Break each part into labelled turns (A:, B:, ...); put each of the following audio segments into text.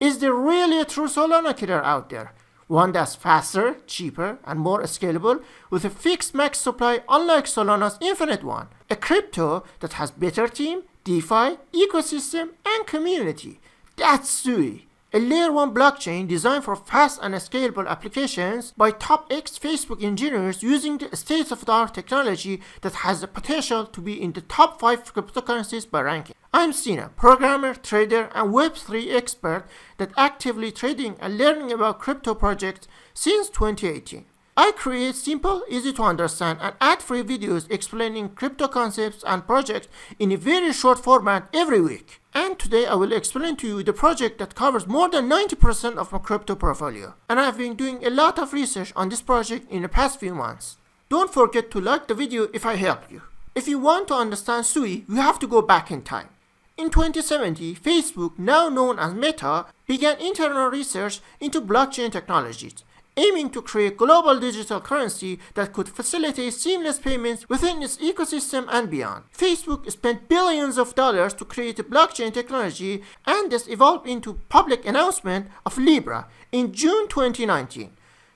A: Is there really a true Solana killer out there? One that's faster, cheaper, and more scalable with a fixed max supply unlike Solana's infinite one. A crypto that has better team, DeFi, ecosystem, and community. That's SUI, a layer 1 blockchain designed for fast and scalable applications by top Facebook engineers using the state-of-the-art technology that has the potential to be in the top 5 cryptocurrencies by ranking. I'm Sina, programmer, trader, and Web3 expert that actively trading and learning about crypto projects since 2018. I create simple, easy to understand, and ad-free videos explaining crypto concepts and projects in a very short format every week. And today I will explain to you the project that covers more than 90% of my crypto portfolio. And I have been doing a lot of research on this project in the past few months. Don't forget to like the video if I helped you. If you want to understand SUI, you have to go back in time. In 2017, Facebook, now known as Meta, began internal research into blockchain technologies, aiming to create global digital currency that could facilitate seamless payments within its ecosystem and beyond. Facebook spent billions of dollars to create a blockchain technology, and this evolved into public announcement of Libra in June 2019.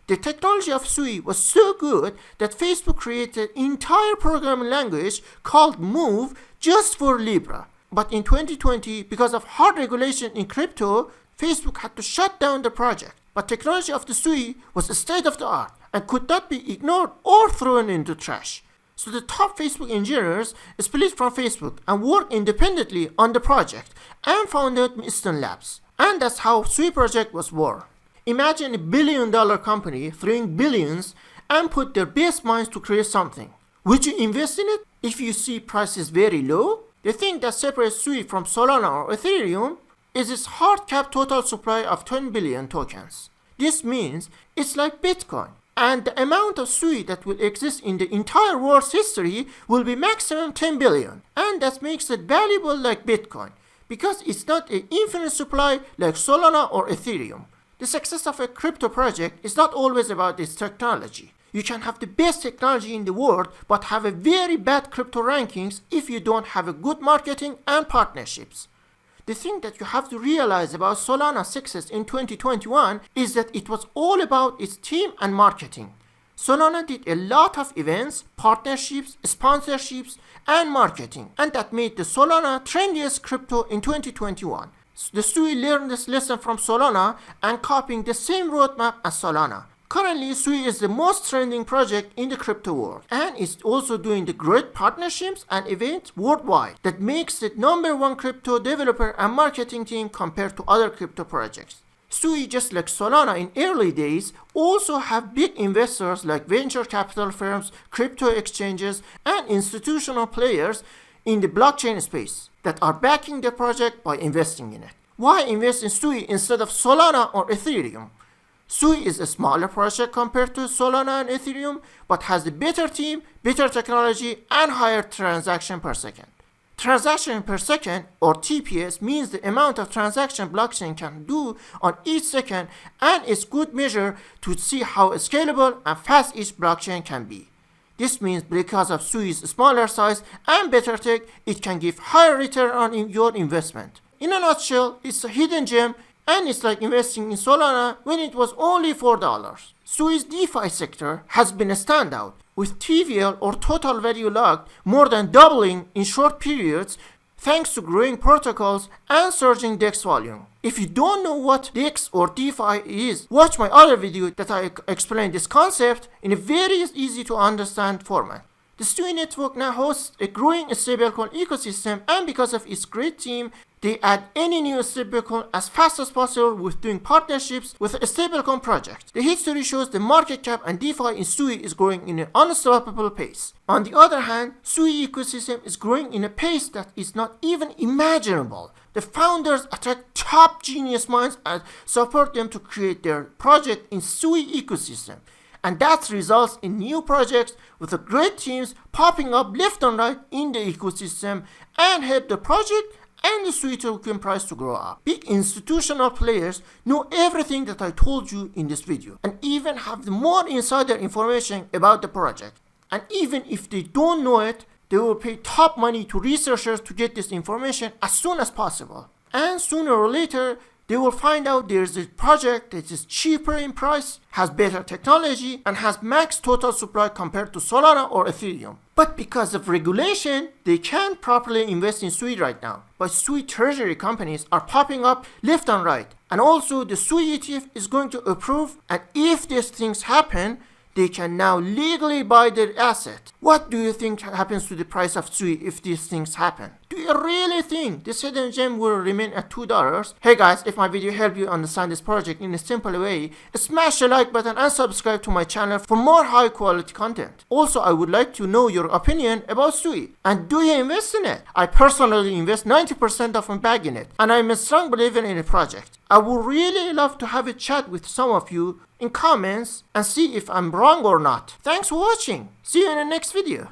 A: The technology of SUI was so good that Facebook created an entire programming language called Move just for Libra. But in 2020, because of hard regulation in crypto, Facebook had to shut down the project. But technology of the SUI was state of the art and could not be ignored or thrown into trash. So the top Facebook engineers split from Facebook and worked independently on the project and founded Eastern Labs. And that's how SUI project was born. Imagine $1 billion company throwing billions and put their best minds to create something. Would you invest in it if you see prices very low? The thing that separates SUI from Solana or Ethereum is its hard cap total supply of 10 billion tokens. This means it's like Bitcoin, and the amount of SUI that will exist in the entire world's history will be maximum 10 billion, and that makes it valuable like Bitcoin, because it's not an infinite supply like Solana or Ethereum. The success of a crypto project is not always about its technology. You can have the best technology in the world but have a very bad crypto rankings if you don't have a good marketing and partnerships. The thing that you have to realize about Solana's success in 2021 is that it was all about its team and marketing. Solana did a lot of events, partnerships, sponsorships, and marketing, and that made the Solana trendiest crypto in 2021. The SUI learned this lesson from Solana and copying the same roadmap as Solana. Currently, SUI is the most trending project in the crypto world, and is also doing the great partnerships and events worldwide that makes it #1 crypto developer and marketing team compared to other crypto projects. SUI, just like Solana in early days, also have big investors like venture capital firms, crypto exchanges, and institutional players in the blockchain space that are backing the project by investing in it. Why invest in SUI instead of Solana or Ethereum? SUI is a smaller project compared to Solana and Ethereum, but has a better team, better technology, and higher transaction per second. Transaction per second, or TPS, means the amount of transaction blockchain can do on each second, and is good measure to see how scalable and fast each blockchain can be. This means because of SUI's smaller size and better tech, it can give higher return on your investment. In a nutshell, it's a hidden gem, and it's like investing in Solana when it was only $4. SUI's DeFi sector has been a standout, with TVL or total value locked more than doubling in short periods thanks to growing protocols and surging DEX volume. If you don't know what DEX or DeFi is, watch my other video that I explain this concept in a very easy to understand format. The SUI network now hosts a growing stablecoin ecosystem, and because of its great team, they add any new stablecoin as fast as possible with doing partnerships with a stablecoin project. The history shows the market cap and DeFi in SUI is growing in an unstoppable pace. On the other hand, SUI ecosystem is growing in a pace that is not even imaginable. The founders attract top genius minds and support them to create their project in SUI ecosystem. And that results in new projects with great teams popping up left and right in the ecosystem and help the project and the SUI token price to grow up. Big institutional players know everything that I told you in this video and even have more insider information about the project. And even if they don't know it, they will pay top money to researchers to get this information as soon as possible. And sooner or later, they will find out there's a project that is cheaper in price, has better technology, and has max total supply compared to Solana or Ethereum. But because of regulation, they can't properly invest in SUI right now. But SUI treasury companies are popping up left and right. And also the SUI ETF is going to approve, and if these things happen, they can now legally buy their asset. What do you think happens to the price of SUI if these things happen? Do you really think this hidden gem will remain at $2? Hey guys, if my video helped you understand this project in a simple way, smash the like button and subscribe to my channel for more high quality content. Also, I would like to know your opinion about SUI. And do you invest in it? I personally invest 90% of my bag in it, and I'm a strong believer in the project. I would really love to have a chat with some of you in comments and see if I'm wrong or not. Thanks for watching. See you in the next video.